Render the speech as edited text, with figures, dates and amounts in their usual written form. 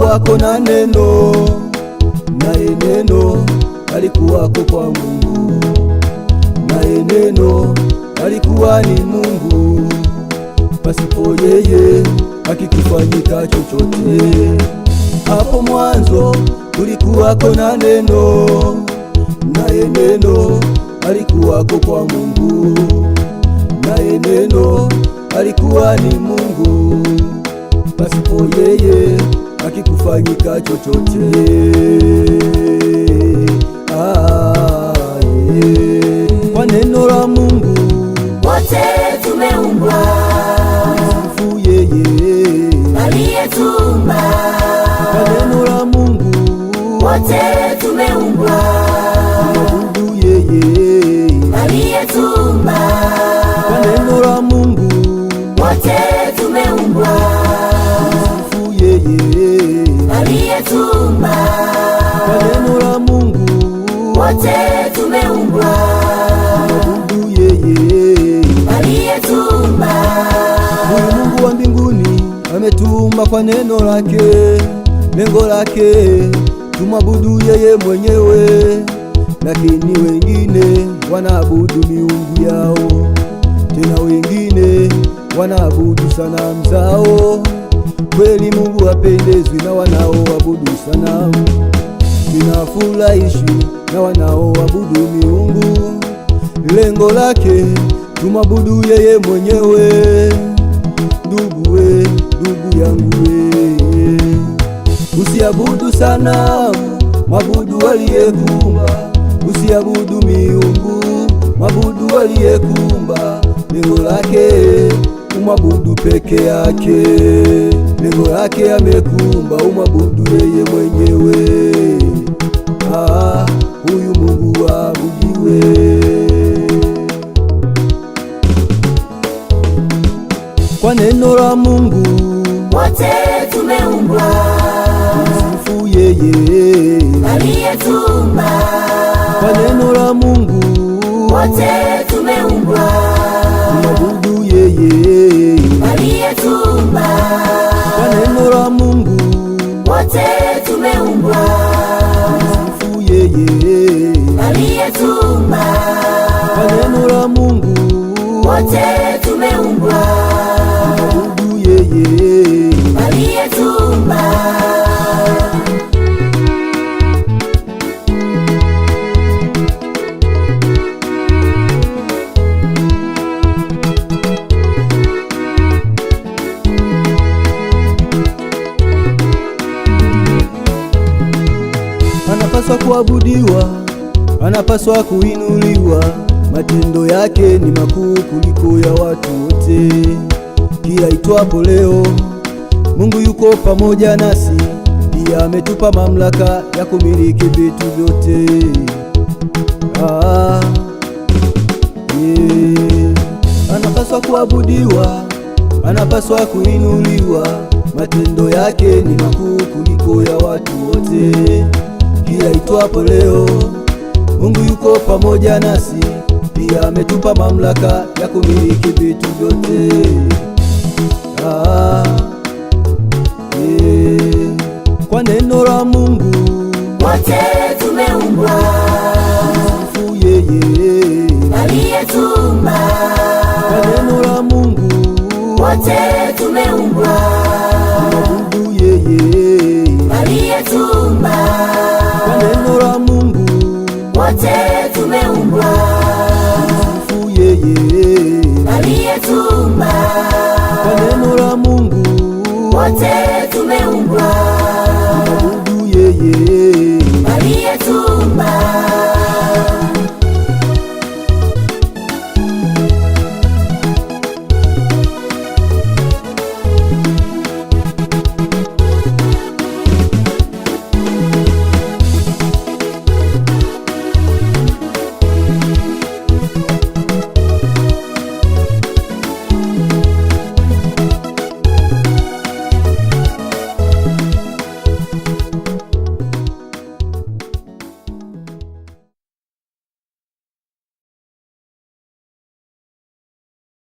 Kulikuwako na neno, naye neno alikuwako kwa Mungu, naye neno alikuwa ni Mungu. Pasipo yeye hakikufanyika chochote. Hapo mwanzo kulikuwako na neno, naye neno alikuwako kwa Mungu, naye neno alikuwa ni Mungu. Pasipo yeye hakikufanyika chochote. Kwa neno la Mungu wote tumeumbwa, msifu yeye aliyetuumba. Kwa neno la Mungu wote tumeumbwa, mwabudu yeye aliyetuumba. Kwa neno la Mungu wote tumeumbwa, msifu yeye aliyetuumba. Kwa neno la Mungu wote tumeumbwa, mwabudu yeye aliyetuumba. Huyu Mungu wa mbinguni ametuumba kwa neno lake. Lengo lake tumwabudu yeye mwenyewe, lakini wengine wanaabudu miungu yao, tena wengine wanaabudu sanamu zao. Kweli Mungu hapendezwi na wanaoabudu sanamu, ninafurahishwi na wanaoabudu miungu. Lengo lake tumwabudu yeye mwenyewe. Ndugu we, ndugu yangu we, usiabudu sanamu, mwabudu aliyekuumba. Usiabudu miungu, mwabudu aliyekuumba. Lengo lake umwabudu peke yake. Lengo lake amekuumba umwabudu yeye mwenyewe. Huyu Mungu waabudiwe. Kwa neno la Mungu wote tumeumbwa, msifu yeye aliyetuumba. Kwa neno la Mungu wote tumeumbwa, mwabudu yeye aliyetuumba. Kwa neno la Mungu wote tumeumbwa, msifu yeye aliyetuumba. Kwa neno la Mungu wote tumeumbwa, mwabudu yeye aliyetuumba. Anapaswa kuabudiwa, anapaswa kuinuliwa. Matendo yake ni makuu kuliko ya watu wote. Kila itwapo leo, Mungu yuko pamoja nasi. Pia ametupa mamlaka ya kumiliki vitu vyote. Anapaswa kuabudiwa, anapaswa kuinuliwa. Matendo yake ni makuu kuliko ya watu wote. Kila itwapo leo, Mungu yuko pamoja nasi. Pia ametupa mamlaka ya kumiliki vitu vyote. Kwa neno la Mungu wote tumeumbwa, msifu yeye aliyetuumba. Kwa neno la Mungu wote tumeumbwa, mwabudu yeye aliyetuumba. Kwa neno la Mungu wote tumeumbwa, msifu yeye aliyetuumba. Kwa neno la Mungu wote tumeumbwa, mwabudu yeye